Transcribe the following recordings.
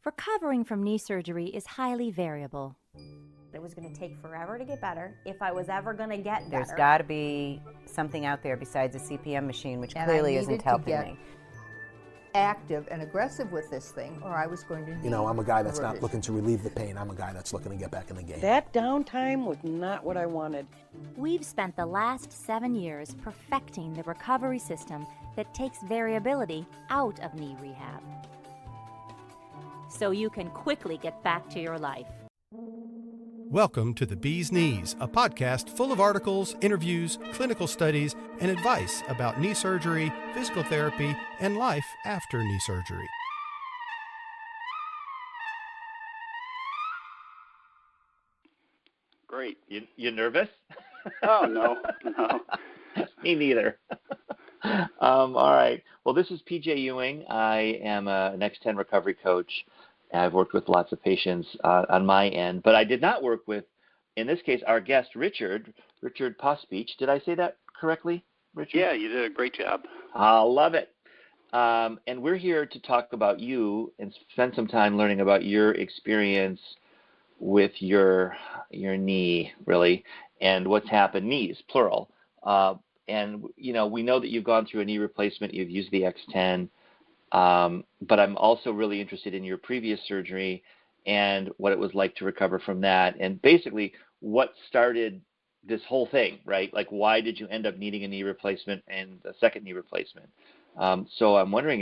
Recovering from knee surgery is highly variable. It was going to take forever to get better if I was ever going to get better. There's got to be something out there besides a CPM machine, which clearly isn't helping me. Active and aggressive with this thing, or I was going to need I'm a guy that's not looking to relieve the pain. I'm a guy that's looking to get back in the game. That downtime was not what I wanted. We've spent the last 7 years perfecting the recovery system that takes variability out of knee rehab, so you can quickly get back to your life. Welcome to The Bee's Knees, a podcast full of articles, interviews, clinical studies, and advice about knee surgery, physical therapy, and life after knee surgery. Great. You nervous? Oh, no. Me neither. All right. Well, this is PJ Ewing. I am an X10 recovery coach. I've worked with lots of patients on my end, but I did not work with, in this case, our guest, Richard Pospiech. Did I say that correctly, Richard? Yeah, you did a great job. I love it. And we're here to talk about you and spend some time learning about your experience with your knee, really, and what's happened, knees, plural. And, we know that you've gone through a knee replacement. You've used the X10. But I'm also really interested in your previous surgery and what it was like to recover from that, and basically what started this whole thing, right? Like, why did you end up needing a knee replacement and a second knee replacement? So I'm wondering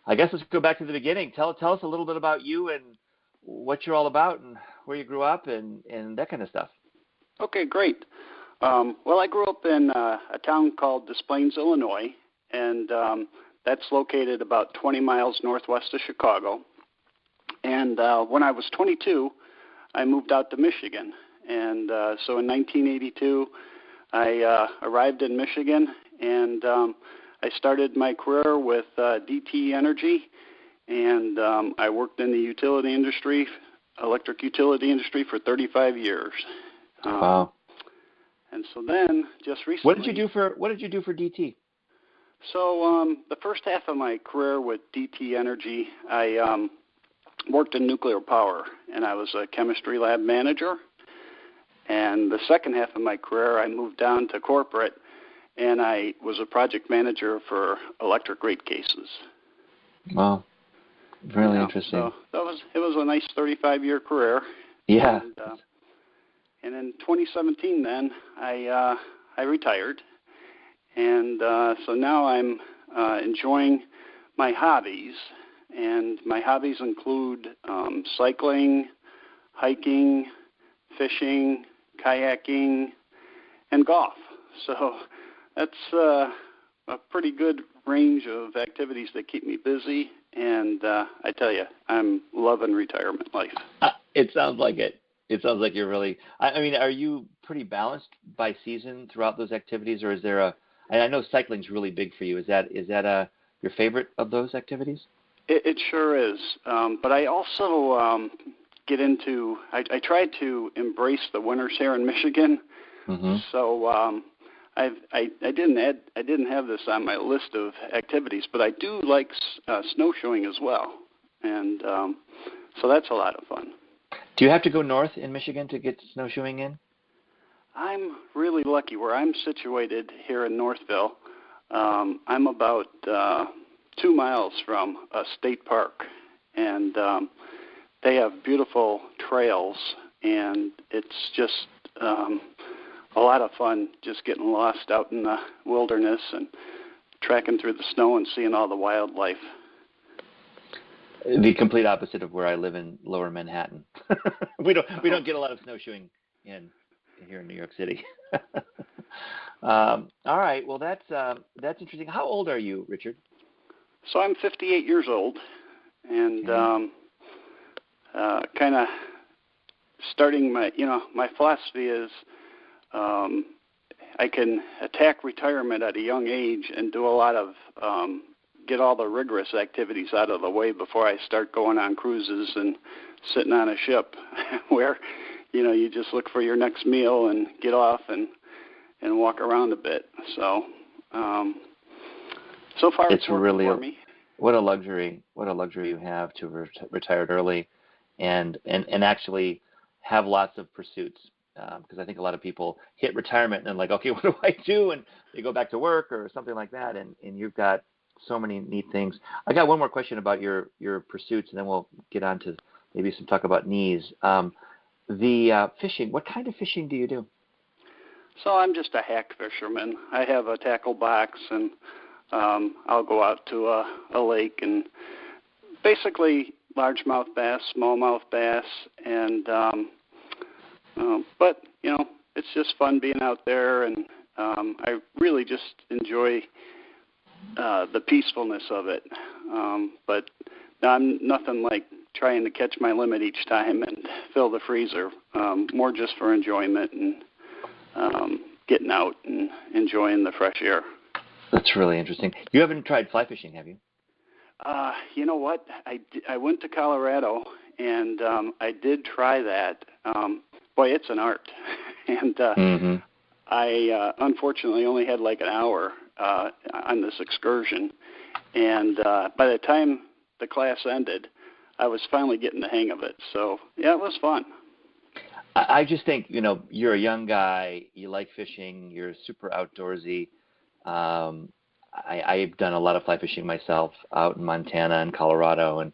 let's go back to the beginning. Tell us a little bit about you and what you're all about and where you grew up and that kind of stuff. Okay, great. Well, I grew up in a town called Des Plaines, Illinois, and that's located about 20 miles northwest of Chicago. And when I was 22, I moved out to Michigan. And so in 1982, I arrived in Michigan, and I started my career with DTE Energy. And I worked in the utility industry, electric utility industry, for 35 years. Wow. And so then, just recently... What did you do for DT? So the first half of my career with DT Energy, I worked in nuclear power, and I was a chemistry lab manager. And the second half of my career, I moved down to corporate, and I was a project manager for electric rate cases. Wow, really interesting. So it was a nice 35-year career. Yeah. And in 2017, then I retired. And so now I'm enjoying my hobbies, and my hobbies include cycling, hiking, fishing, kayaking, and golf. So that's a pretty good range of activities that keep me busy, and I tell you, I'm loving retirement life. It sounds like it. It sounds like you're really, are you pretty balanced by season throughout those activities, or is there and I know cycling's really big for you. Is that your favorite of those activities? It sure is. But I also get into. I try to embrace the winters here in Michigan. Mm-hmm. So I didn't have this on my list of activities, but I do like snowshoeing as well, and so that's a lot of fun. Do you have to go north in Michigan to get snowshoeing in? I'm really lucky where I'm situated here in Northville. I'm about 2 miles from a state park, and they have beautiful trails, and it's just a lot of fun just getting lost out in the wilderness and tracking through the snow and seeing all the wildlife. The complete opposite of where I live in Lower Manhattan. We don't get a lot of snowshoeing here in New York City. All right. Well, that's interesting. How old are you, Richard? So I'm 58 years old, and kind of starting my philosophy is I can attack retirement at a young age and do a lot of get all the rigorous activities out of the way before I start going on cruises and sitting on a ship where, you just look for your next meal and get off and walk around a bit. So, so far it's working for me. What a luxury! What a luxury you have to retired early, and actually have lots of pursuits. Because I think a lot of people hit retirement and then like, okay, what do I do? And they go back to work or something like that. And you've got so many neat things. I got one more question about your pursuits, and then we'll get on to maybe some talk about knees. The fishing. What kind of fishing do you do? So I'm just a hack fisherman. I have a tackle box, and I'll go out to a lake and basically largemouth bass, smallmouth bass, and but it's just fun being out there, and I really just enjoy the peacefulness of it. But I'm nothing like trying to catch my limit each time and fill the freezer. More just for enjoyment and getting out and enjoying the fresh air. That's really interesting. You haven't tried fly fishing, have you? You know what? I went to Colorado, and I did try that. Boy, it's an art. And I unfortunately only had like an hour on this excursion. And by the time the class ended, I was finally getting the hang of it. So, yeah, it was fun. I just think, you're a young guy, you like fishing, you're super outdoorsy. I've done a lot of fly fishing myself out in Montana and Colorado, and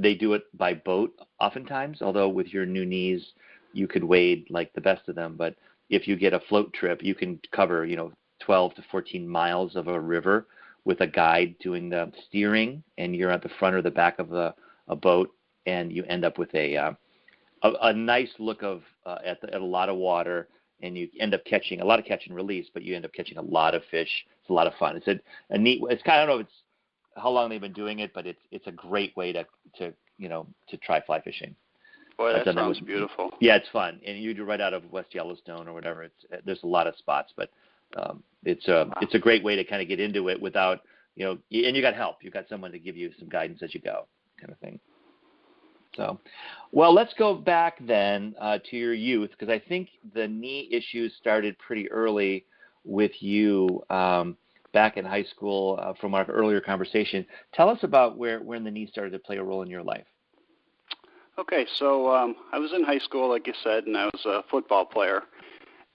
they do it by boat oftentimes, although with your new knees, you could wade like the best of them. But if you get a float trip, you can cover, 12 to 14 miles of a river with a guide doing the steering, and you're at the front or the back of a boat, and you end up with a nice look of at a lot of water, and you end up catching a lot of catch and release, but you end up catching a lot of fish. It's a lot of fun. It's a neat. It's kind of, I don't know if it's how long they've been doing it, but it's a great way to try fly fishing. Boy, that sounds beautiful. Yeah, it's fun, and you do right out of West Yellowstone or whatever. There's a lot of spots, but it's a great way to kind of get into it without and you got help. You got someone to give you some guidance as you go, kind of thing. So, well, let's go back then to your youth, because I think the knee issues started pretty early with you back in high school from our earlier conversation. Tell us about when the knee started to play a role in your life. Okay, so I was in high school, like you said, and I was a football player.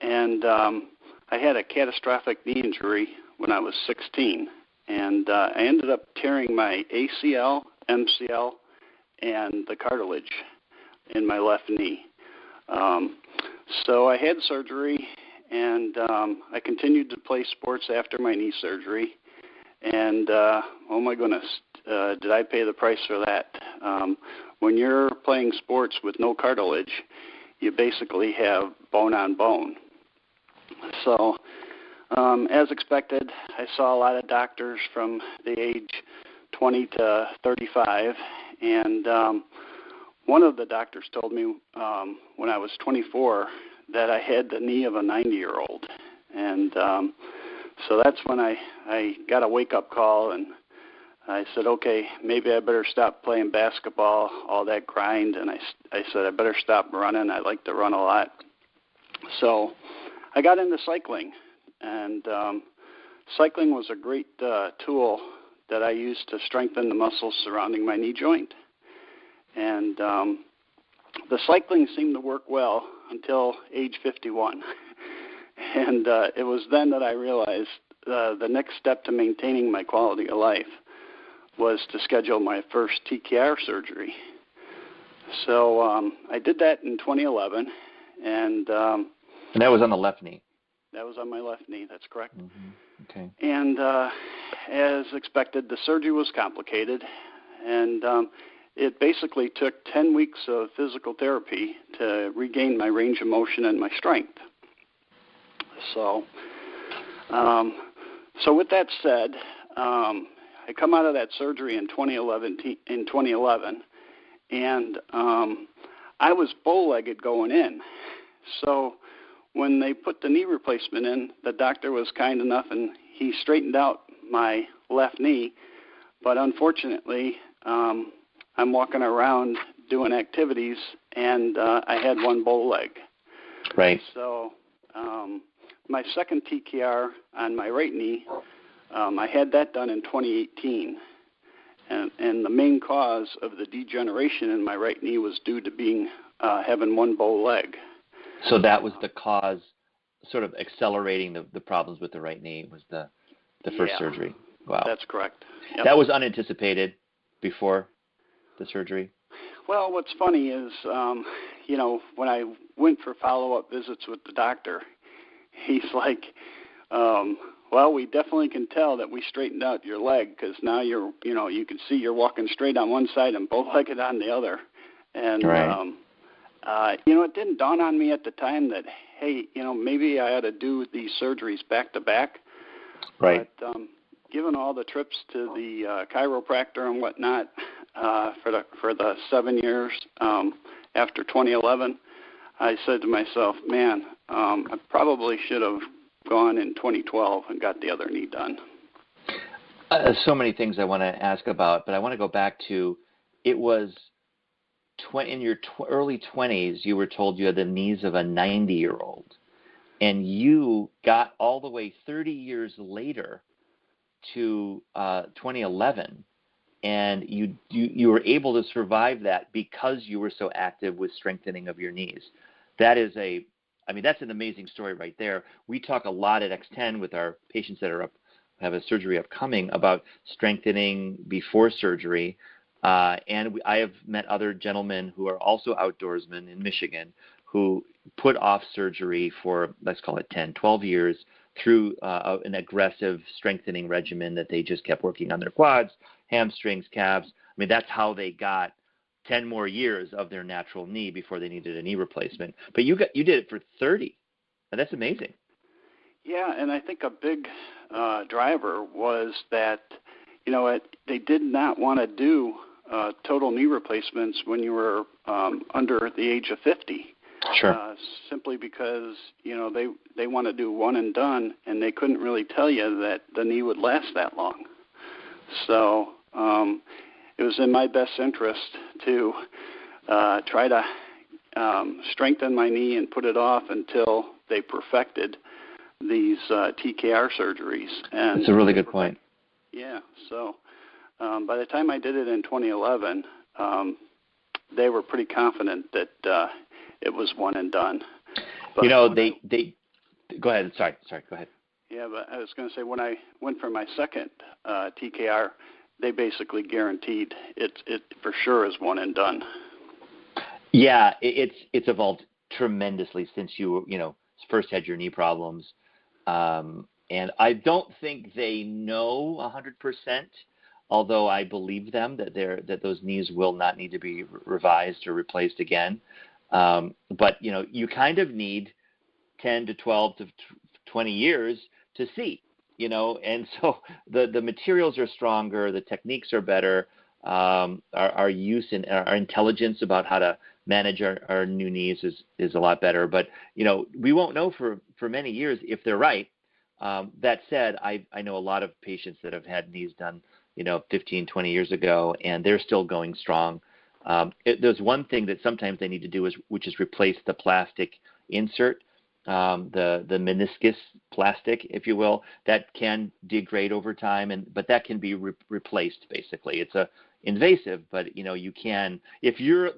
And I had a catastrophic knee injury when I was 16. And I ended up tearing my ACL, MCL, and the cartilage in my left knee. So I had surgery, and I continued to play sports after my knee surgery. And, oh my goodness, did I pay the price for that? When you're playing sports with no cartilage, you basically have bone on bone. So, as expected, I saw a lot of doctors from the age 20 to 35, and one of the doctors told me when I was 24 that I had the knee of a 90-year-old. And so that's when I got a wake-up call, and I said, okay, maybe I better stop playing basketball, all that grind, and I said I better stop running. I like to run a lot. So I got into cycling, and cycling was a great tool that I used to strengthen the muscles surrounding my knee joint. And the cycling seemed to work well until age 51. And it was then that I realized the next step to maintaining my quality of life was to schedule my first TKR surgery. So I did that in 2011. And that was on the left knee? That was on my left knee, that's correct. Mm-hmm. Okay. And as expected, the surgery was complicated. And it basically took 10 weeks of physical therapy to regain my range of motion and my strength. So with that said, I come out of that surgery in 2011, and I was bow-legged going in. So when they put the knee replacement in, the doctor was kind enough, and he straightened out my left knee. But unfortunately, I'm walking around doing activities, and I had one bow leg. Right. So my second TKR on my right knee I had that done in 2018, and the main cause of the degeneration in my right knee was due to having one bow leg. So that was the cause, sort of accelerating the problems with the right knee, was the first surgery. Wow. That's correct. Yep. That was unanticipated before the surgery? Well, what's funny is, when I went for follow-up visits with the doctor, he's like, well, we definitely can tell that we straightened out your leg because now you can see you're walking straight on one side and bow-legged on the other. And, right. It didn't dawn on me at the time that, hey, maybe I ought to do these surgeries back-to-back. Right. But given all the trips to the chiropractor and whatnot for the 7 years after 2011, I said to myself, man, I probably should have gone in 2012 and got the other knee done. So many things I want to ask about, but I want to go back to, it was in your early 20s, you were told you had the knees of a 90-year-old, and you got all the way 30 years later to 2011, and you were able to survive that because you were so active with strengthening of your knees. That is that's an amazing story right there. We talk a lot at X10 with our patients that have a surgery upcoming about strengthening before surgery. And I have met other gentlemen who are also outdoorsmen in Michigan who put off surgery for, let's call it 10, 12 years through an aggressive strengthening regimen that they just kept working on their quads, hamstrings, calves. That's how they got 10 more years of their natural knee before they needed a knee replacement. But you did it for 30. And that's amazing. Yeah, and I think a big driver was that, they did not want to do total knee replacements when you were under the age of 50. Sure. Simply because, they want to do one and done, and they couldn't really tell you that the knee would last that long. So it was in my best interest to try to strengthen my knee and put it off until they perfected these TKR surgeries. And that's a really good point. Yeah. So by the time I did it in 2011, they were pretty confident that it was one and done. But they go ahead. Sorry, go ahead. Yeah, but I was going to say, when I went for my second TKR, they basically guaranteed it for sure is one and done. Yeah, it's evolved tremendously since you first had your knee problems, and I don't think they know 100%. Although I believe them that those knees will not need to be revised or replaced again. But you kind of need 10 to 12 to 20 years to see, and so the materials are stronger, the techniques are better, our use and our intelligence about how to manage our new knees is a lot better. But we won't know for many years if they're right. That said, I know a lot of patients that have had knees done 15, 20 years ago, and they're still going strong. There's one thing that sometimes they need to do, which is replace the plastic insert, the meniscus plastic, if you will. That can degrade over time, but that can be replaced, basically. It's invasive, but you can, if you're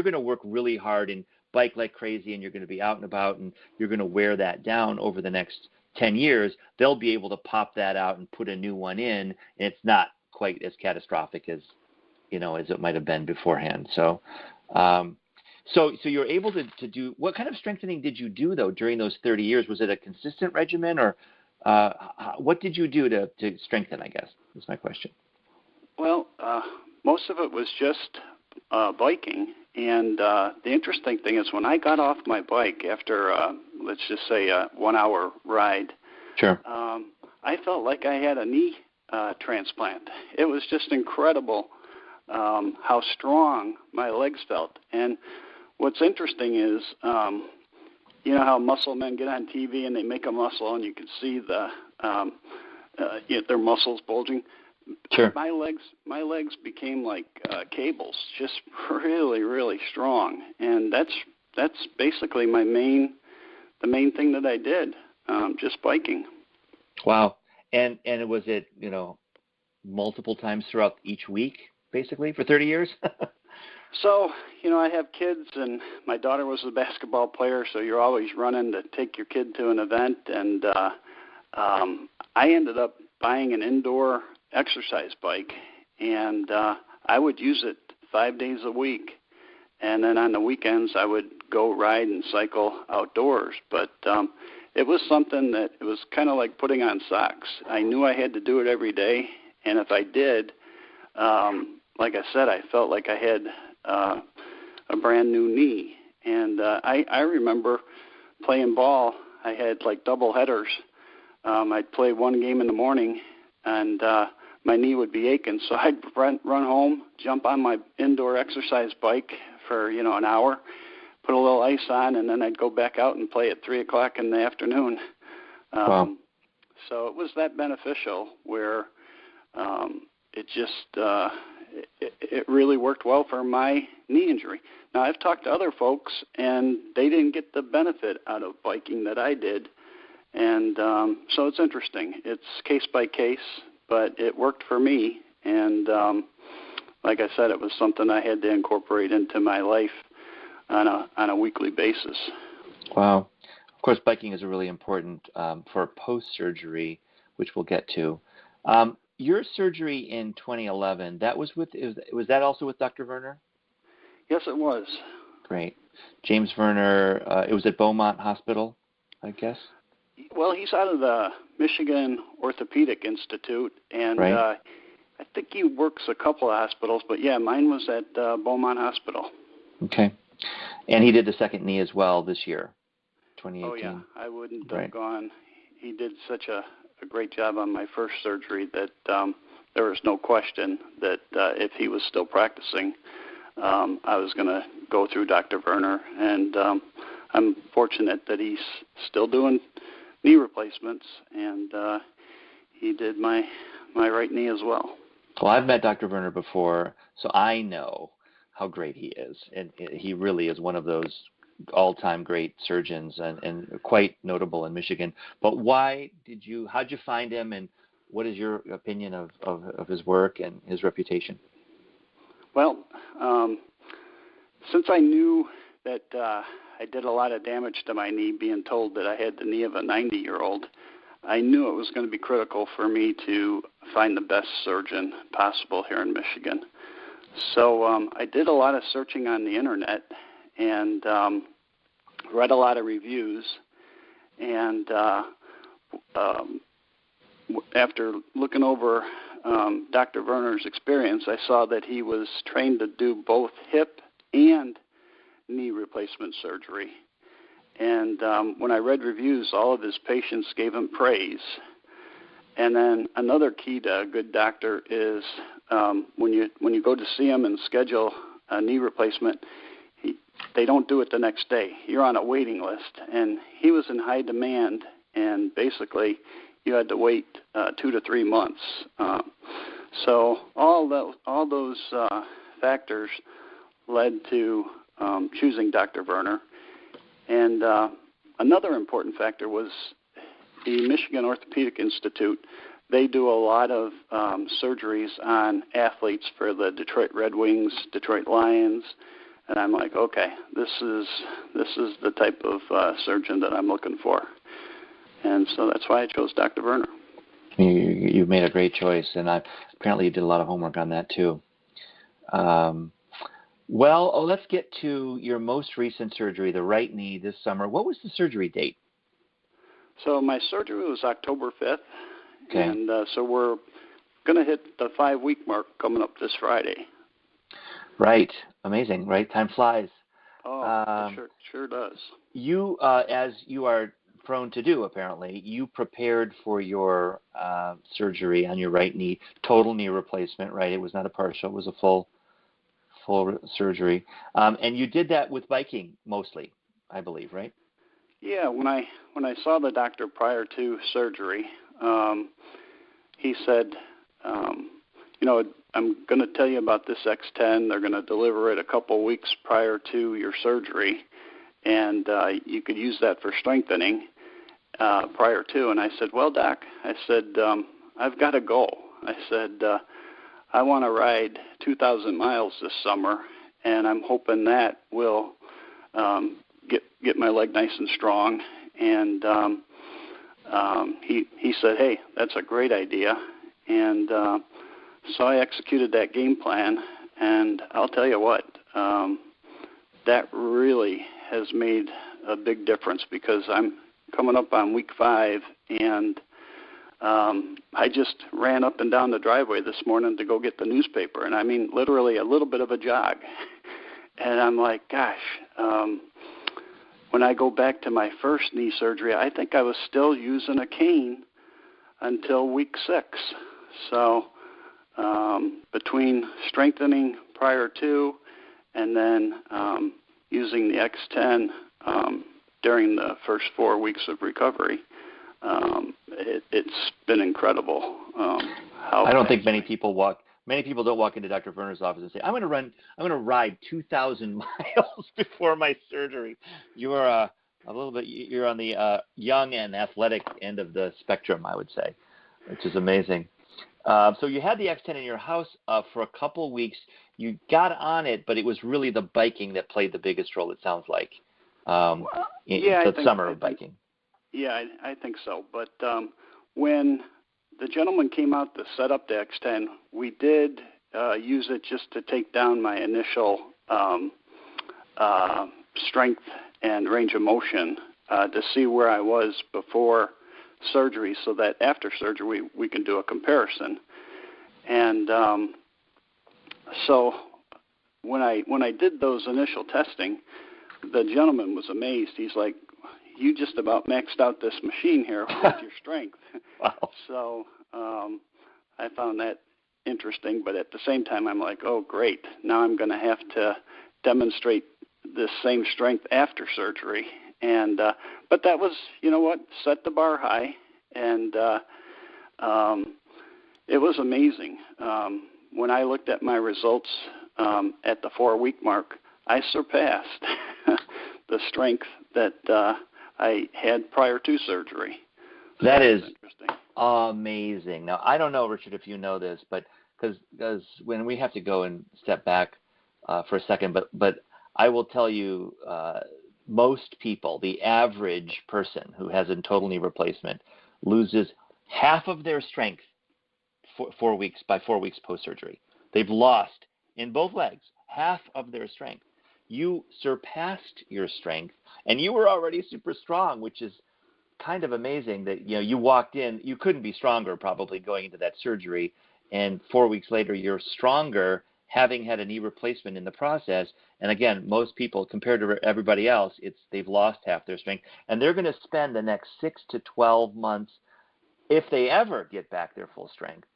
going to work really hard and bike like crazy, and you're going to be out and about, and you're going to wear that down over the next 10 years, they'll be able to pop that out and put a new one in, and it's not quite as catastrophic as it might have been beforehand. So you're able to do, what kind of strengthening did you do though during those 30 years? Was it a consistent regimen, or what did you do to strengthen, I guess, is my question. Well, most of it was just biking. And the interesting thing is, when I got off my bike after, let's just say, a 1 hour ride, sure, I felt like I had a knee transplant. It was just incredible how strong my legs felt. And what's interesting is, how muscle men get on TV and they make a muscle and you can see their muscles bulging. Sure. My legs became like cables, just really, really strong. And that's basically the main thing that I did, just biking. Wow. And was it, multiple times throughout each week, basically, for 30 years? So, I have kids, and my daughter was a basketball player, so you're always running to take your kid to an event. And I ended up buying an indoor exercise bike, and I would use it 5 days a week. And then on the weekends, I would go ride and cycle outdoors. But it was something that it was kind of like putting on socks. I knew I had to do it every day, and if I did, like I said, I felt like I had a brand new knee. And I remember playing ball. I had like double headers. I'd play one game in the morning, and my knee would be aching. So I'd run home, jump on my indoor exercise bike for, an hour, put a little ice on, and then I'd go back out and play at 3 o'clock in the afternoon. Wow. So it was that beneficial where it just it really worked well for my knee injury. Now, I've talked to other folks, and they didn't get the benefit out of biking that I did. And so it's interesting. It's case by case, but it worked for me. And like I said, it was something I had to incorporate into my life on a weekly basis. Wow. Of course, biking is really important for post-surgery, which we'll get to. Your surgery in 2011, was that also with Dr. Werner? Yes, it was. Great. James Werner, it was at Beaumont Hospital, I guess? Well, he's out of the Michigan Orthopedic Institute, and right. I think he works a couple of hospitals, but yeah, mine was at Beaumont Hospital. Okay. And he did the second knee as well this year, 2018. Oh, yeah. I wouldn't Right. have gone. He did such a great job on my first surgery that there was no question that if he was still practicing, I was going to go through Dr. Werner. And I'm fortunate that he's still doing knee replacements, and he did my right knee as well. Well, I've met Dr. Werner before, so I know how great he is. And he really is one of those all-time great surgeons and quite notable in Michigan. But how'd you find him, and what is your opinion of his work and his reputation? Well, since I knew that I did a lot of damage to my knee, being told that I had the knee of a 90-year-old, I knew it was going to be critical for me to find the best surgeon possible here in Michigan. So I did a lot of searching on the internet and read a lot of reviews. And after looking over Dr. Werner's experience, I saw that he was trained to do both hip and knee replacement surgery. And when I read reviews, all of his patients gave him praise. And then another key to a good doctor is when you go to see him and schedule a knee replacement, they don't do it the next day. You're on a waiting list. And he was in high demand, and basically you had to wait 2 to 3 months. So all those factors led to choosing Dr. Werner. And another important factor was the Michigan Orthopedic Institute. They do a lot of surgeries on athletes for the Detroit Red Wings, Detroit Lions, and I'm like, okay, this is the type of surgeon that I'm looking for. And so that's why I chose Dr. Werner. You've made a great choice, and apparently you did a lot of homework on that too. Let's get to your most recent surgery, the right knee this summer. What was the surgery date? So my surgery was October 5th, okay. And so we're going to hit the 5-week mark coming up this Friday. Right. Amazing, right? Time flies. Oh, it sure does. You, as you are prone to do, apparently, you prepared for your surgery on your right knee, total knee replacement, right? It was not a partial, it was a full surgery. And you did that with biking mostly, I believe, right? Yeah, when I saw the doctor prior to surgery, he said, I'm going to tell you about this X10. They're going to deliver it a couple weeks prior to your surgery, and you could use that for strengthening. prior to, and I said, well, Doc, I said, I've got a goal. I said, I want to ride 2,000 miles this summer, and I'm hoping that will get my leg nice and strong. And he said, hey, that's a great idea. And so I executed that game plan, and I'll tell you what, that really has made a big difference because I'm coming up on week 5, and I just ran up and down the driveway this morning to go get the newspaper, and I mean literally a little bit of a jog. And I'm like, gosh, when I go back to my first knee surgery, I think I was still using a cane until week 6. So between strengthening prior to and then using the X10 during the first 4 weeks of recovery, it's been incredible. I don't think many people don't walk into Dr. Werner's office and say, I'm going to ride 2,000 miles before my surgery. You are you're on the young and athletic end of the spectrum, I would say, which is amazing. So you had the X10 in your house for a couple weeks. You got on it, but it was really the biking that played the biggest role, it sounds like, the summer of biking. Yeah, I think so. But when the gentleman came out to set up the X10, we did use it just to take down my initial strength and range of motion to see where I was before surgery, so that after surgery we can do a comparison. And so when I did those initial testing, the gentleman was amazed. He's like, you just about maxed out this machine here with your strength. Wow. So I found that interesting, but at the same time I'm like, oh, great. Now I'm going to have to demonstrate this same strength after surgery. And but that was, you know what, set the bar high, and it was amazing. When I looked at my results at the 4-week mark, I surpassed the strength that I had prior to surgery. So that is interesting. Amazing. Now, I don't know, Richard, if you know this, but because when we have to go and step back for a second, but I will tell you, most people, the average person who has a total knee replacement, loses half of their strength by 4 weeks post-surgery. They've lost in both legs half of their strength. You surpassed your strength, and you were already super strong, which is kind of amazing that you walked in. You couldn't be stronger probably going into that surgery, and 4 weeks later you're stronger, having had a knee replacement in the process. And again, most people, compared to everybody else, they've lost half their strength, and they're going to spend the next 6 to 12 months, if they ever get back their full strength,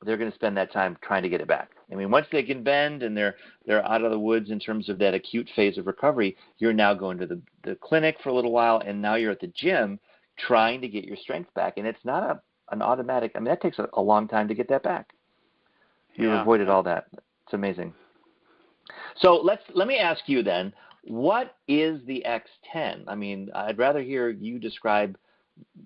they're going to spend that time trying to get it back. I mean, once they can bend and they're out of the woods in terms of that acute phase of recovery, you're now going to the clinic for a little while, and now you're at the gym trying to get your strength back. And it's not an automatic. I mean, that takes a long time to get that back. You avoided all that. It's amazing. So let me ask you then, what is the X10? I mean, I'd rather hear you describe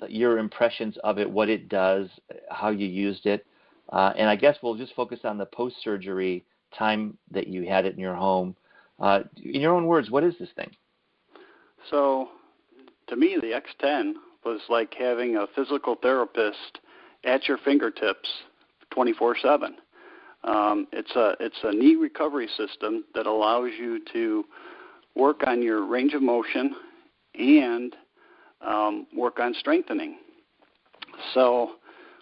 your impressions of it, what it does, how you used it. And I guess we'll just focus on the post-surgery time that you had it in your home. In your own words, what is this thing? So, to me, the X10 was like having a physical therapist at your fingertips 24/7. It's a knee recovery system that allows you to work on your range of motion and work on strengthening. So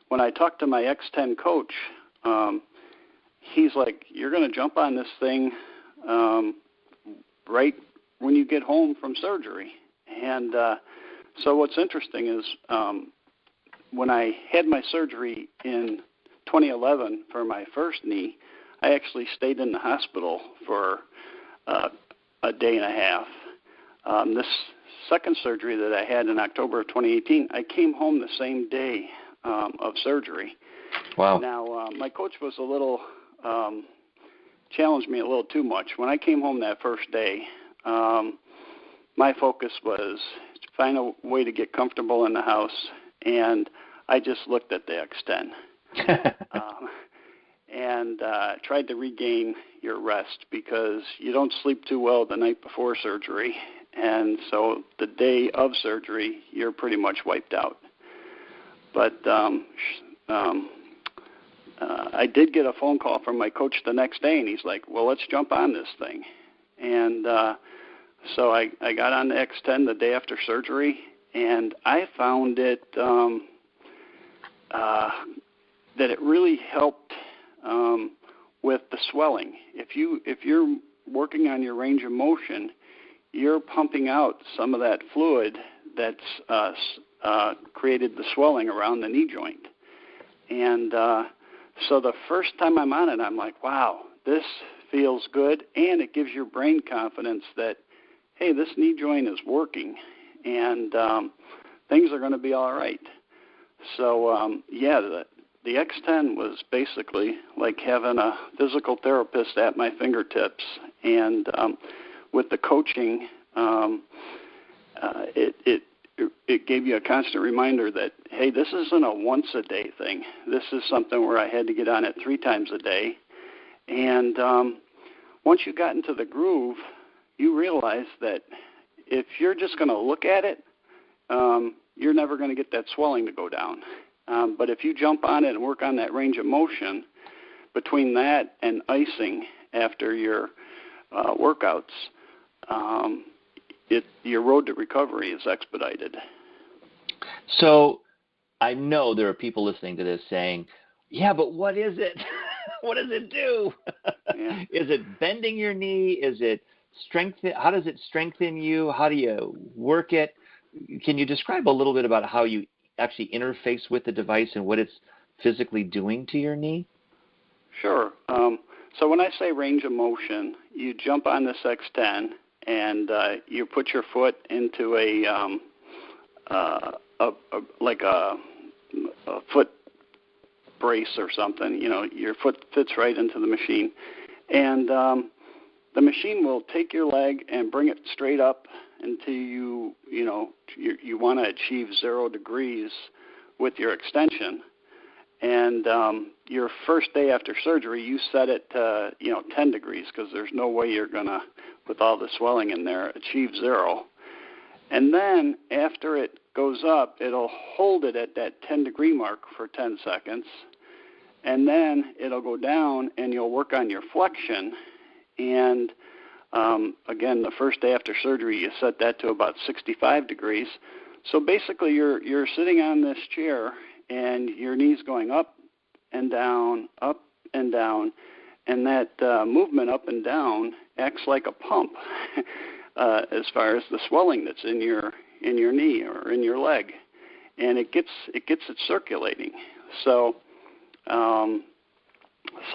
when I talked to my X10 coach, he's like, you're going to jump on this thing right when you get home from surgery. And so what's interesting is when I had my surgery in 2011 for my first knee, I actually stayed in the hospital for a day and a half. This second surgery that I had in October of 2018, I came home the same day of surgery. Wow. Now, my coach was a little, challenged me a little too much. When I came home that first day, my focus was find a way to get comfortable in the house, and I just looked at the X10 and tried to regain your rest, because you don't sleep too well the night before surgery, and so the day of surgery, you're pretty much wiped out. But I did get a phone call from my coach the next day, and he's like, well, let's jump on this thing. And so I got on the X10 the day after surgery, and I found it that it really helped with the swelling. If you're working on your range of motion, you're pumping out some of that fluid that's created the swelling around the knee joint. And so the first time I'm on it, I'm like, wow, this feels good, and it gives your brain confidence that, hey, this knee joint is working, and things are going to be all right. So, the X10 was basically like having a physical therapist at my fingertips, and with the coaching, it gave you a constant reminder that, hey, this isn't a once-a-day thing. This is something where I had to get on it 3 times a day. And once you got into the groove, you realize that if you're just going to look at it, you're never going to get that swelling to go down. But if you jump on it and work on that range of motion, between that and icing after your workouts, your road to recovery is expedited. So I know there are people listening to this saying, yeah, but what is it? What does it do? Yeah. Is it bending your knee? Is it strengthen? How does it strengthen you? How do you work it? Can you describe a little bit about how you actually interface with the device and what it's physically doing to your knee? Sure. So when I say range of motion, you jump on this X10 and you put your foot into a foot brace or something. You know, your foot fits right into the machine, and the machine will take your leg and bring it straight up until you want to achieve 0 degrees with your extension. And your first day after surgery, you set it to 10 degrees, because there's no way you're gonna, with all the swelling in there, achieve 0. And then after it goes up, it'll hold it at that 10-degree mark for 10 seconds, and then it'll go down, and you'll work on your flexion. And again, the first day after surgery, you set that to about 65 degrees. So basically, you're sitting on this chair, and your knee's going up and down, and that movement up and down acts like a pump as far as the swelling that's in your knee or in your leg, and it gets it circulating. So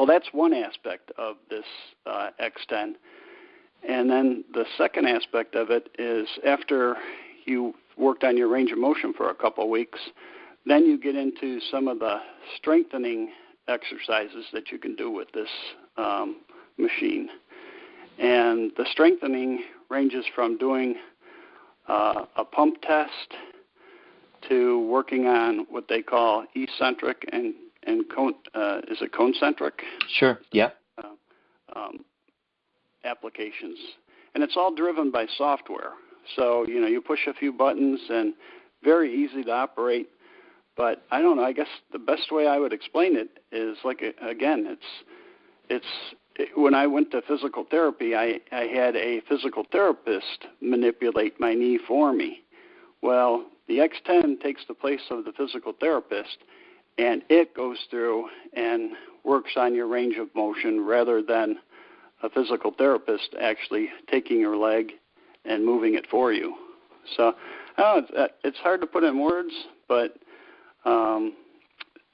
that's one aspect of this X10. And then the second aspect of it is, after you worked on your range of motion for a couple of weeks, then you get into some of the strengthening exercises that you can do with this machine. And the strengthening ranges from doing a pump test to working on what they call eccentric and is it concentric? Sure, yeah. Applications. And it's all driven by software. So, you push a few buttons and very easy to operate. But I don't know, I guess the best way I would explain it is when I went to physical therapy, I had a physical therapist manipulate my knee for me. Well, the X10 takes the place of the physical therapist, and it goes through and works on your range of motion rather than a physical therapist actually taking your leg and moving it for you. So it's hard to put in words, but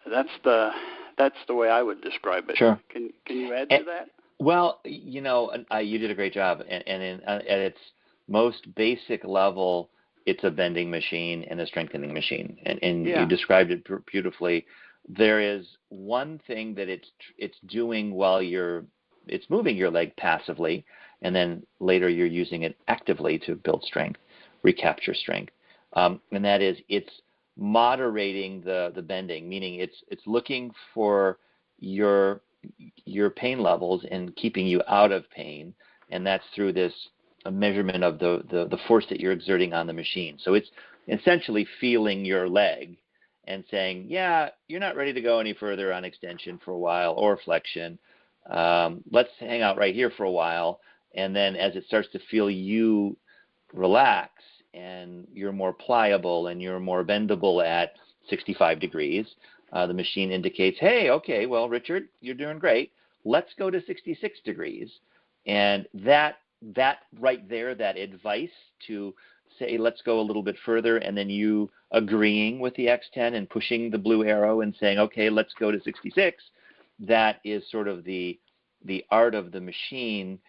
that's the way I would describe it. Sure. Can you add to that? Well, you did a great job, and at its most basic level, it's a bending machine and a strengthening machine, and Yeah. You described it beautifully. There is one thing that it's doing while it's moving your leg passively, and then later you're using it actively to build strength, recapture strength. and that is it's moderating the bending, meaning it's looking for your pain levels and keeping you out of pain, and that's through this measurement of the force that you're exerting on the machine. So it's essentially feeling your leg and saying, yeah, you're not ready to go any further on extension for a while or flexion. Let's hang out right here for a while. And then as it starts to feel you relax and you're more pliable and you're more bendable at 65 degrees, the machine indicates, hey, okay, well, Richard, you're doing great. Let's go to 66 degrees. And that right there, that advice to say, let's go a little bit further, and then you agreeing with the X10 and pushing the blue arrow and saying, okay, let's go to 66, that is sort of the art of the machine,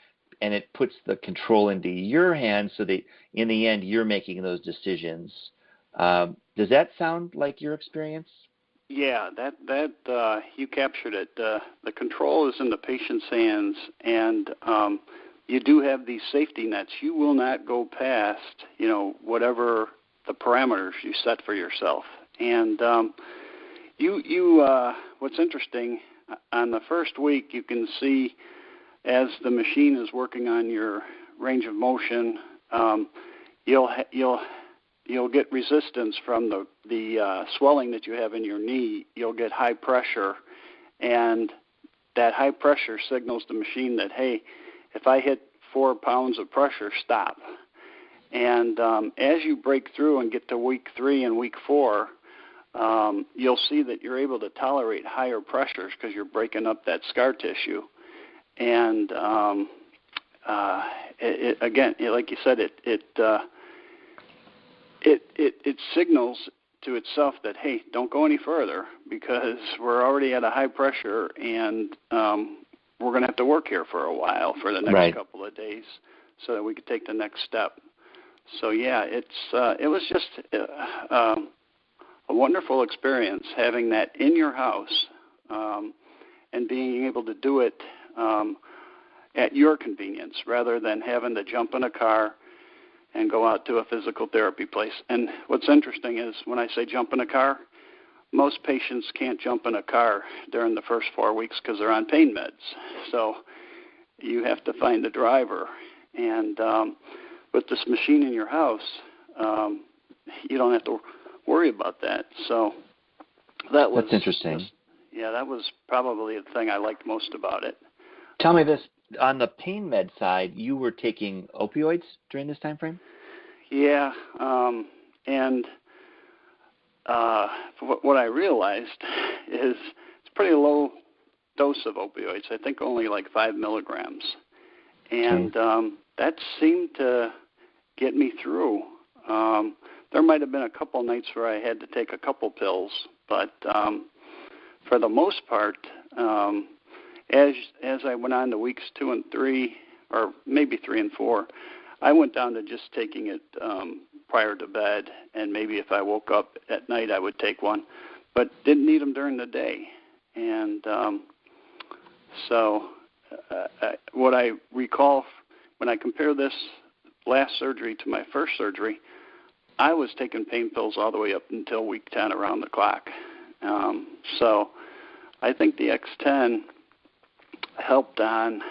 and it puts the control into your hands so that in the end you're making those decisions. Does that sound like your experience? Yeah, that you captured it. The control is in the patient's hands, and you do have these safety nets. You will not go past, whatever the parameters you set for yourself. And what's interesting, on the first week, you can see as the machine is working on your range of motion, you'll get resistance from the swelling that you have in your knee. You'll get high pressure, and that high pressure signals the machine that, hey, if I hit 4 pounds of pressure, stop. And as you break through and get to week 3 and week 4, you'll see that you're able to tolerate higher pressures because you're breaking up that scar tissue. And again, like you said, it signals to itself that, hey, don't go any further because we're already at a high pressure, and we're going to have to work here for a while, for the next couple of days, so that we could take the next step. So yeah, it was just a wonderful experience having that in your house, and being able to do it at your convenience rather than having to jump in a car and go out to a physical therapy place. And what's interesting is when I say jump in a car, most patients can't jump in a car during the first 4 weeks because they're on pain meds. So you have to find a driver. And with this machine in your house, you don't have to worry about that. So that's interesting. That was probably the thing I liked most about it. Tell me this. On the pain med side, you were taking opioids during this time frame? Yeah, and what I realized is it's a pretty low dose of opioids. I think only like 5 milligrams. And that seemed to get me through. There might have been a couple nights where I had to take a couple pills, but for the most part, as I went on to weeks 2 and 3, or maybe 3 and 4, I went down to just taking it prior to bed, and maybe if I woke up at night I would take one, but didn't need them during the day. And so what I recall when I compare this last surgery to my first surgery, I was taking pain pills all the way up until week 10 around the clock. So I think the X10 helped on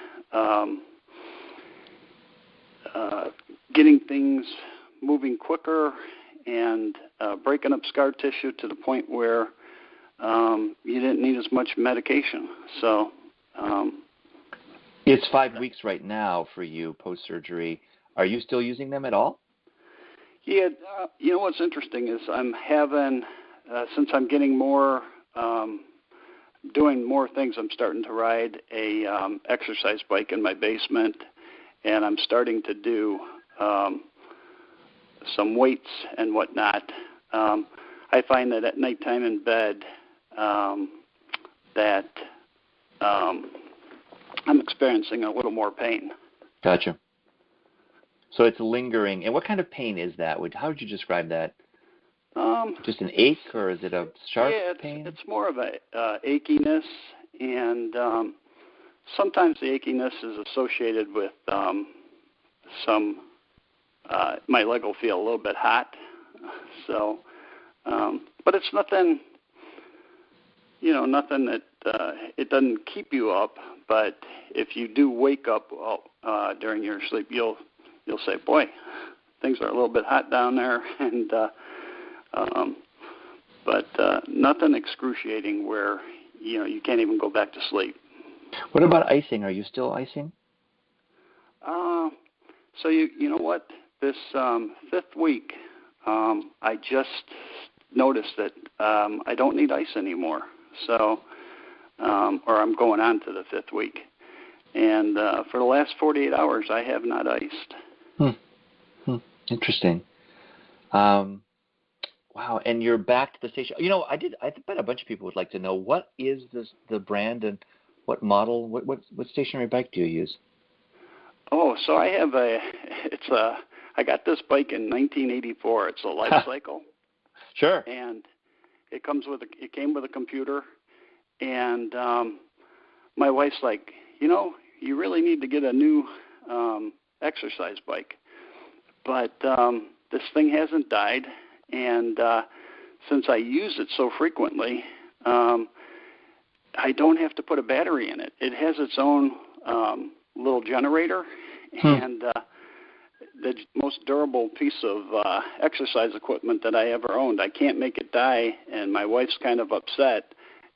getting things moving quicker and breaking up scar tissue to the point where you didn't need as much medication. So it's 5 weeks right now for you post-surgery. Are you still using them at all? Yeah, what's interesting is I'm having, since I'm getting more, doing more things, I'm starting to ride a exercise bike in my basement, and I'm starting to do some weights and whatnot. I find that at nighttime in bed that I'm experiencing a little more pain. Gotcha. So it's lingering. And what kind of pain is that? How would you describe that? Just an ache, or is it a sharp pain? It's more of a achiness, and sometimes the achiness is associated with my leg will feel a little bit hot, So, but it's nothing, nothing that it doesn't keep you up. But if you do wake up during your sleep, you'll say, boy, things are a little bit hot down there, and but nothing excruciating where you can't even go back to sleep. What about icing? Are you still icing? So you know what? This fifth week, I just noticed that I don't need ice anymore. So, or I'm going on to the fifth week, and for the last 48 hours, I have not iced. Interesting. Wow, and you're back to the station. I bet a bunch of people would like to know, what is the brand and what model, what stationary bike do you use? Oh, so I have I got this bike in 1984. It's a life cycle. Sure. And it came with a computer, and my wife's like, you really need to get a new exercise bike. But this thing hasn't died, and since I use it so frequently, I don't have to put a battery in it. It has its own little generator, and the most durable piece of exercise equipment that I ever owned. I can't make it die, and my wife's kind of upset,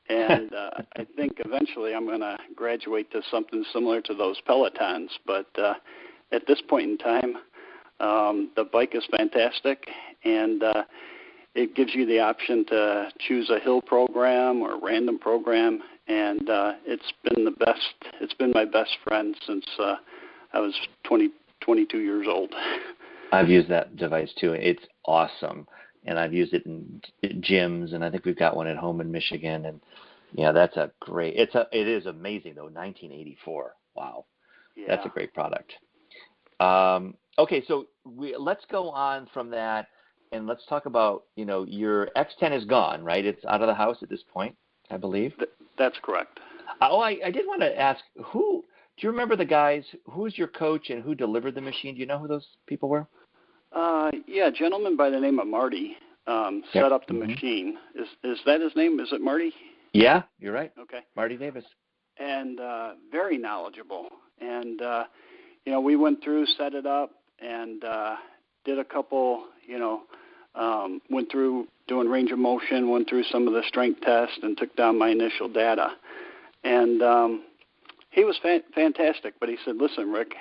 and I think eventually I'm going to graduate to something similar to those Pelotons, but at this point in time, the bike is fantastic, and it gives you the option to choose a hill program or a random program, and it's been my best friend since I was 22 years old. I've used that device too. It's awesome, and I've used it in gyms, and I think we've got one at home in Michigan, and that's it is amazing though. 1984. Wow. Yeah. That's a great product. Okay, so let's go on from that, and let's talk about, your X10 is gone, right? It's out of the house at this point, I believe. That's correct. I did want to ask, do you remember the guys? Who's your coach and who delivered the machine? Do you know who those people were? Yeah, a gentleman by the name of Marty set up the machine. Is that his name? Is it Marty? Yeah, you're right. Okay. Marty Davis. And very knowledgeable. And, we went through, set it up, and did a couple, went through doing range of motion, went through some of the strength tests, and took down my initial data. And he was fantastic, but he said, listen, Rick,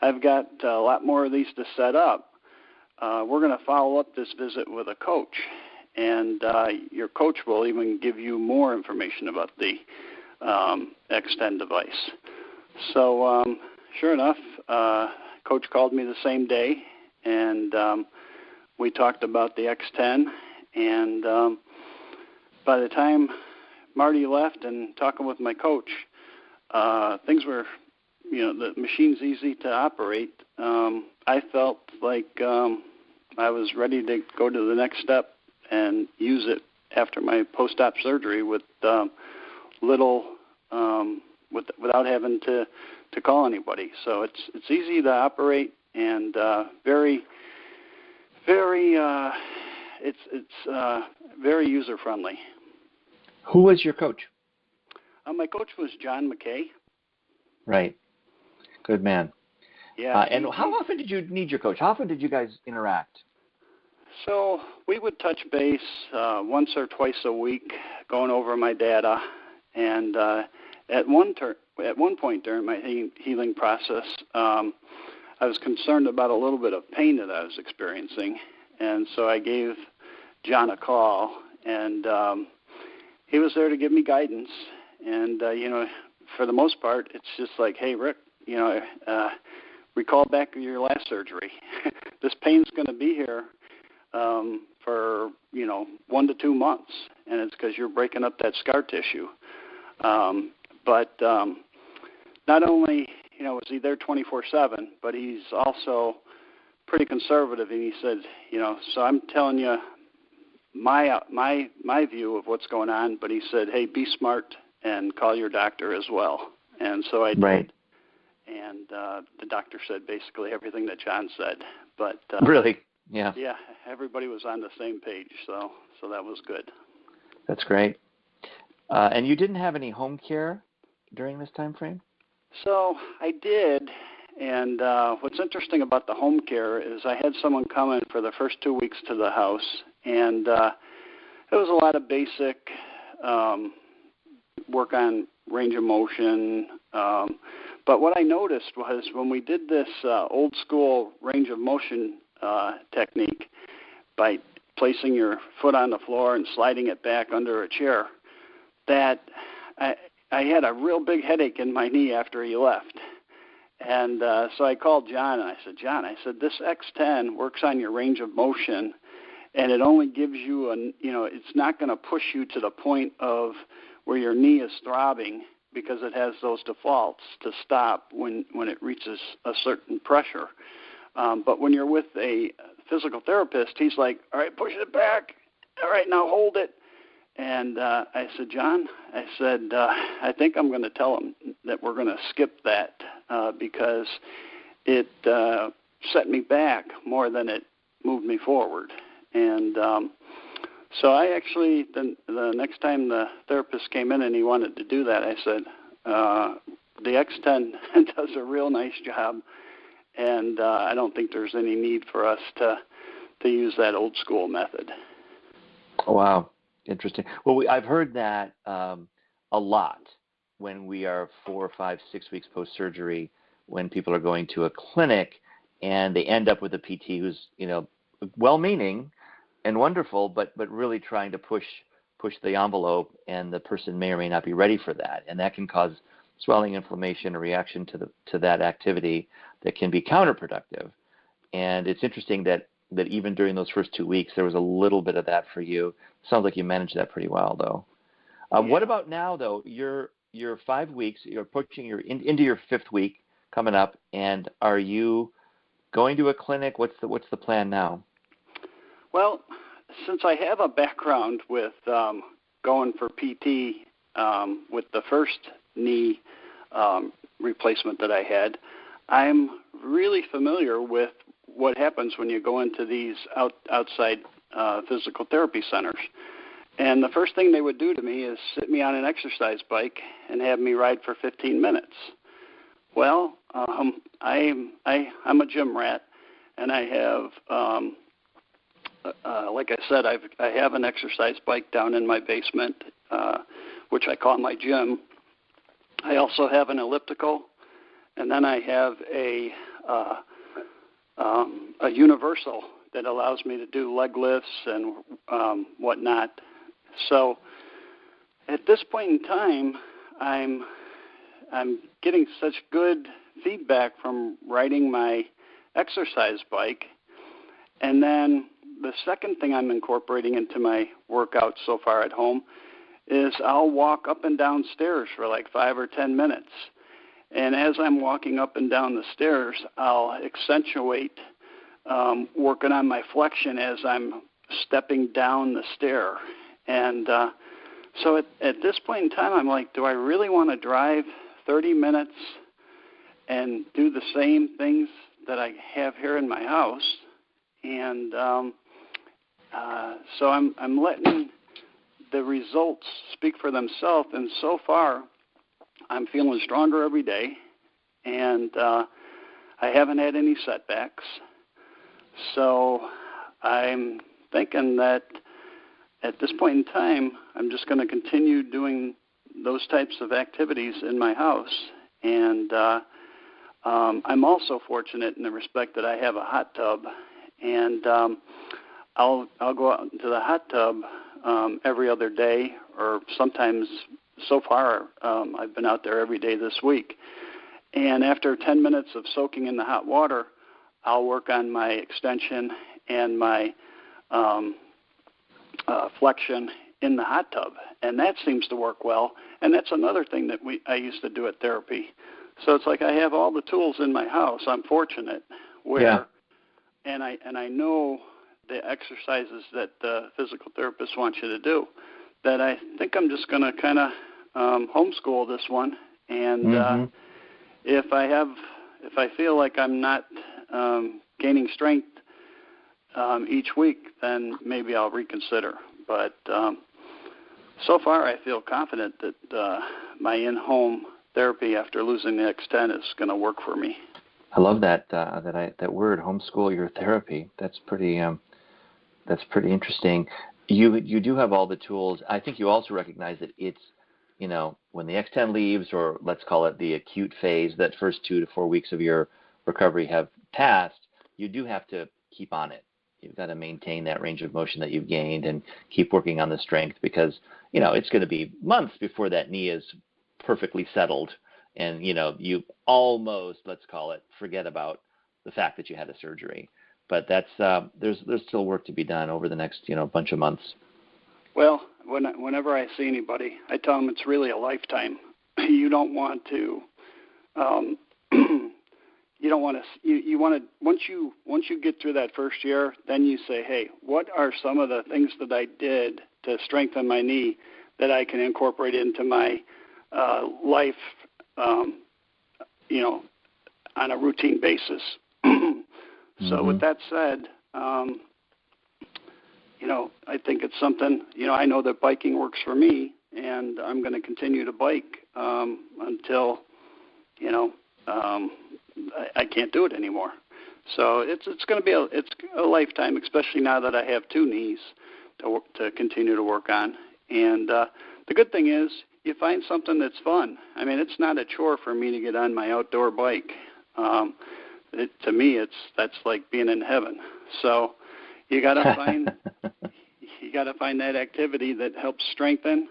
I've got a lot more of these to set up. We're going to follow up this visit with a coach, and your coach will even give you more information about the X10 device. So sure enough, Coach called me the same day, and we talked about the X10, and by the time Marty left and talking with my coach, things were, the machine's easy to operate. I felt like I was ready to go to the next step and use it after my post-op surgery with without having to call anybody. So it's easy to operate and very user friendly. Who was your coach? My coach was John McKay. Right. Good man. Yeah. And how often did you need your coach? How often did you guys interact? So we would touch base once or twice a week, going over my data. And at one point during my healing process, I was concerned about a little bit of pain that I was experiencing. And so I gave John a call, and he was there to give me guidance. And, for the most part, it's just like, hey, Rick, recall back to your last surgery. This pain's going to be here for, 1 to 2 months, and it's because you're breaking up that scar tissue. But not only, is he there 24/7, but he's also pretty conservative. And he said, so I'm telling you my view of what's going on. But he said, hey, be smart and call your doctor as well. And so I did. Right. And the doctor said basically everything that John said. But really, Yeah. Yeah, everybody was on the same page, so that was good. That's great. And you didn't have any home care during this time frame? So I did, and what's interesting about the home care is I had someone come in for the first 2 weeks to the house, and it was a lot of basic work on range of motion. But what I noticed was when we did this old school range of motion technique by placing your foot on the floor and sliding it back under a chair, that I had a real big headache in my knee after he left. And so I called John, and I said, John, this X10 works on your range of motion, and it only gives you it's not going to push you to the point of where your knee is throbbing, because it has those defaults to stop when it reaches a certain pressure. But when you're with a physical therapist, he's like, all right, push it back. All right, now hold it. And I said, John, I think I'm going to tell him that we're going to skip that because it set me back more than it moved me forward. And so I actually, the next time the therapist came in and he wanted to do that, I said, the X10 does a real nice job, and I don't think there's any need for us to use that old school method. Wow. Interesting. Well, I've heard that a lot when we are 4, 5, 6 weeks post-surgery, when people are going to a clinic and they end up with a PT who's, well-meaning and wonderful, but really trying to push the envelope, and the person may or may not be ready for that, and that can cause swelling, inflammation, a reaction to that activity that can be counterproductive. And it's interesting that even during those first 2 weeks, there was a little bit of that for you. Sounds like you managed that pretty well, though. Yeah. What about now, though? You're 5 weeks. You're approaching into your 5th week coming up, and are you going to a clinic? What's the plan now? Well, since I have a background with going for PT with the first knee replacement that I had, I'm really familiar with what happens when you go into these outside physical therapy centers. And the first thing they would do to me is sit me on an exercise bike and have me ride for 15 minutes. Well, I'm a gym rat, and I have, like I said, I have an exercise bike down in my basement, which I call my gym. I also have an elliptical, and then I have a universal that allows me to do leg lifts and whatnot. So at this point in time, I'm getting such good feedback from riding my exercise bike. And then the second thing I'm incorporating into my workout so far at home is I'll walk up and down stairs for like 5 or 10 minutes. And as I'm walking up and down the stairs, I'll accentuate working on my flexion as I'm stepping down the stair. And so at this point in time, I'm like, do I really want to drive 30 minutes and do the same things that I have here in my house? And so I'm letting the results speak for themselves. And so far, I'm feeling stronger every day, and I haven't had any setbacks. So I'm thinking that at this point in time, I'm just going to continue doing those types of activities in my house. And I'm also fortunate in the respect that I have a hot tub, and I'll go out into the hot tub every other day, or sometimes, so far, I've been out there every day this week. And after 10 minutes of soaking in the hot water, I'll work on my extension and my flexion in the hot tub. And that seems to work well. And that's another thing that I used to do at therapy. So it's like I have all the tools in my house. I'm fortunate where, yeah. and I know the exercises that the physical therapist wants you to do, that I think I'm just going to kind of homeschool this one. And if I feel like I'm not gaining strength each week, then maybe I'll reconsider. But so far, I feel confident that my in-home therapy after losing the X10 is going to work for me. I love that that word, homeschool your therapy. That's pretty interesting. You do have all the tools. I think you also recognize that it's, when the X10 leaves, or let's call it the acute phase, that first 2 to 4 weeks of your recovery have passed, you do have to keep on it. You've got to maintain that range of motion that you've gained and keep working on the strength, because, it's going to be months before that knee is perfectly settled. And, you almost, let's call it, forget about the fact that you had a surgery. But that's there's still work to be done over the next, bunch of months. Well, whenever I see anybody, I tell them it's really a lifetime. You don't want to, you want to, once you get through that first year, then you say, hey, what are some of the things that I did to strengthen my knee that I can incorporate into my life, on a routine basis. So with that said, I think it's something, I know that biking works for me, and I'm going to continue to bike until, I can't do it anymore. So it's going to be a lifetime, especially now that I have 2 knees to continue to work on. And the good thing is, you find something that's fun. I mean, it's not a chore for me to get on my outdoor bike. To me, that's like being in heaven. So you got to find that activity that helps strengthen.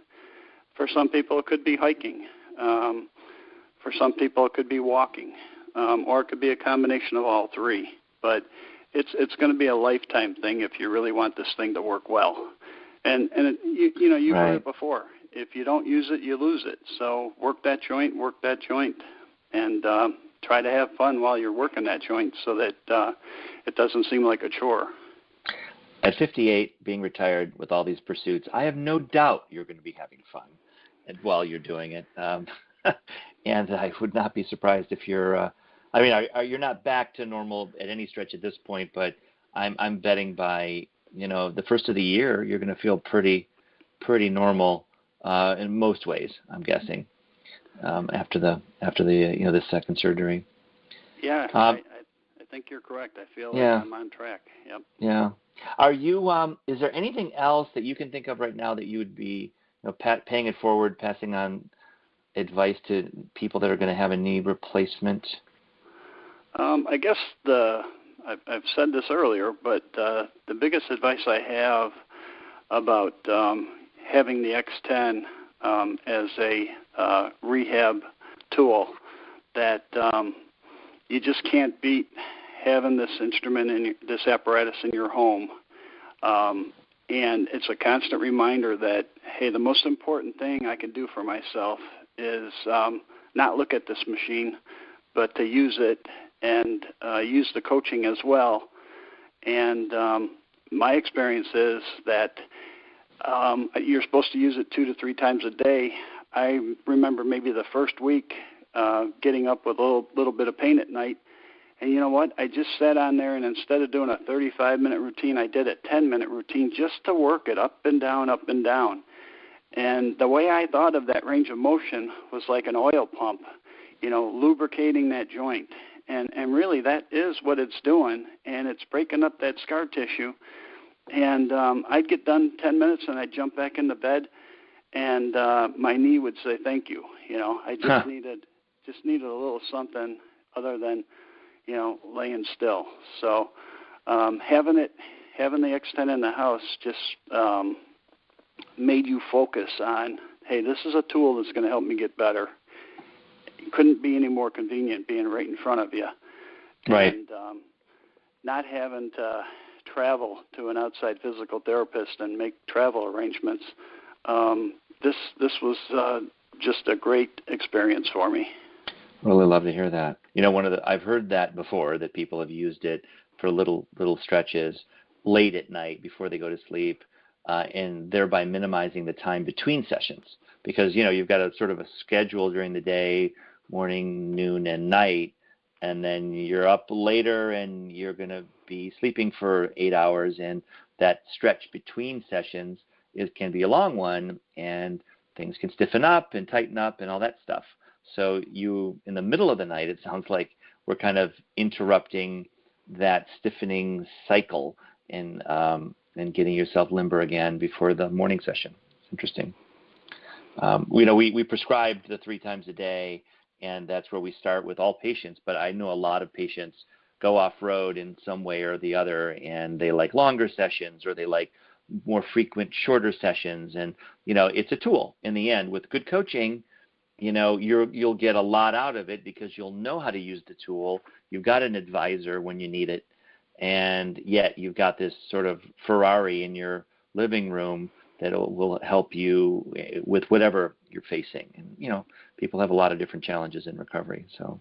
For some people, it could be hiking. For some people, it could be walking, or it could be a combination of all 3. But it's going to be a lifetime thing if you really want this thing to work well. And you've heard it before. If you don't use it, you lose it. So work that joint, and try to have fun while you're working that joint so that it doesn't seem like a chore. At 58, being retired with all these pursuits, I have no doubt you're going to be having fun while you're doing it. And I would not be surprised if you're you're not back to normal at any stretch at this point, but I'm betting by, the first of the year, you're going to feel pretty normal in most ways, I'm guessing, after the the second surgery. Yeah, I think you're correct. I feel like I'm on track. Yep. Yeah. Are you? Is there anything else that you can think of right now that you would be, paying it forward, passing on advice to people that are going to have a knee replacement? I guess I've said this earlier, but the biggest advice I have about having the X10 as a rehab tool, that you just can't beat having this instrument this apparatus in your home. And it's a constant reminder that, hey, the most important thing I can do for myself is not look at this machine, but to use it and use the coaching as well. And my experience is that you're supposed to use it 2 to 3 times a day. I remember maybe the first week getting up with a little bit of pain at night. And you know what? I just sat on there, and instead of doing a 35-minute routine, I did a 10-minute routine just to work it up and down, up and down. And the way I thought of that range of motion was like an oil pump, lubricating that joint. And really, that is what it's doing, and it's breaking up that scar tissue. And I'd get done 10 minutes, and I'd jump back into bed, and my knee would say thank you. I just needed a little something other than, laying still. So having the X10 in the house just made you focus on, hey, this is a tool that's going to help me get better. It couldn't be any more convenient being right in front of you. Right. And not having to travel to an outside physical therapist and make travel arrangements. This was just a great experience for me. Really love to hear that. I've heard that before, that people have used it for little stretches late at night before they go to sleep, and thereby minimizing the time between sessions, because you've got a sort of a schedule during the day, morning, noon, and night, and then you're up later and you're going to be sleeping for 8 hours, and that stretch between sessions can be a long one, and things can stiffen up and tighten up and all that stuff. So you, in the middle of the night, it sounds like we're kind of interrupting that stiffening cycle and getting yourself limber again before the morning session. It's interesting. We prescribed the 3 times a day, and that's where we start with all patients. But I know a lot of patients go off-road in some way or the other, and they like longer sessions, or they like more frequent, shorter sessions. And, it's a tool in the end. With good coaching, you'll get a lot out of it because you'll know how to use the tool. You've got an advisor when you need it, and yet you've got this sort of Ferrari in your living room that will help you with whatever you're facing. And, people have a lot of different challenges in recovery. So,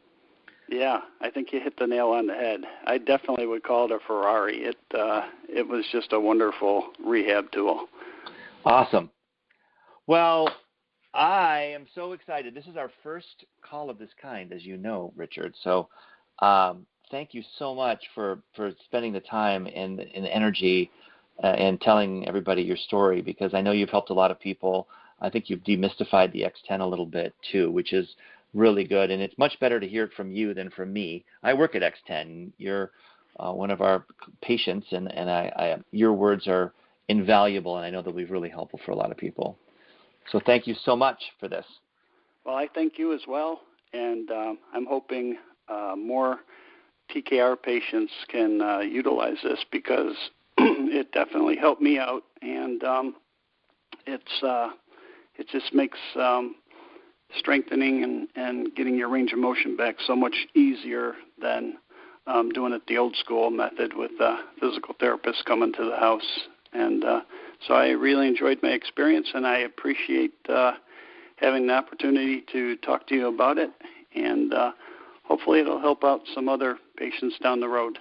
yeah, I think you hit the nail on the head. I definitely would call it a Ferrari. It was just a wonderful rehab tool. Awesome. Well, I am so excited. This is our first call of this kind, as you know, Richard. So thank you so much for spending the time and energy and telling everybody your story, because I know you've helped a lot of people. I think you've demystified the X10 a little bit too, which is really good. And it's much better to hear it from you than from me. I work at X10. You're one of our patients, and your words are invaluable, and I know they'll be really helpful for a lot of people. So thank you so much for this. Well, I thank you as well, and I'm hoping more TKR patients can utilize this, because it definitely helped me out, and it just makes strengthening and getting your range of motion back so much easier than doing it the old school method with physical therapists coming to the house. And so I really enjoyed my experience, and I appreciate having the opportunity to talk to you about it, and hopefully it'll help out some other patients down the road.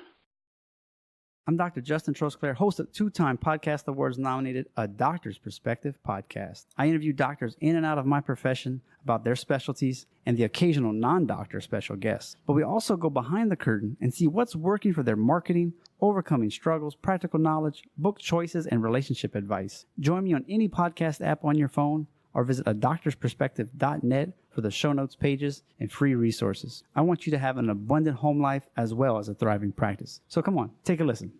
I'm Dr. Justin Trosclair, host of 2-time Podcast Awards nominated A Doctor's Perspective podcast. I interview doctors in and out of my profession about their specialties and the occasional non-doctor special guests. But we also go behind the curtain and see what's working for their marketing, overcoming struggles, practical knowledge, book choices, and relationship advice. Join me on any podcast app on your phone, or visit adoctorsperspective.net for the show notes pages and free resources. I want you to have an abundant home life as well as a thriving practice. So come on, take a listen.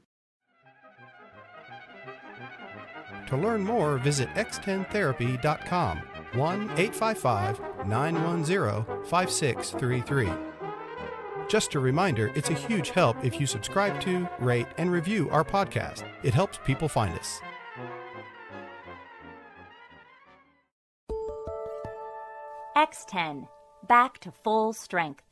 To learn more, visit x10therapy.com, 1-855-910-5633. Just a reminder, it's a huge help if you subscribe to, rate, and review our podcast. It helps people find us. X10, back to full strength.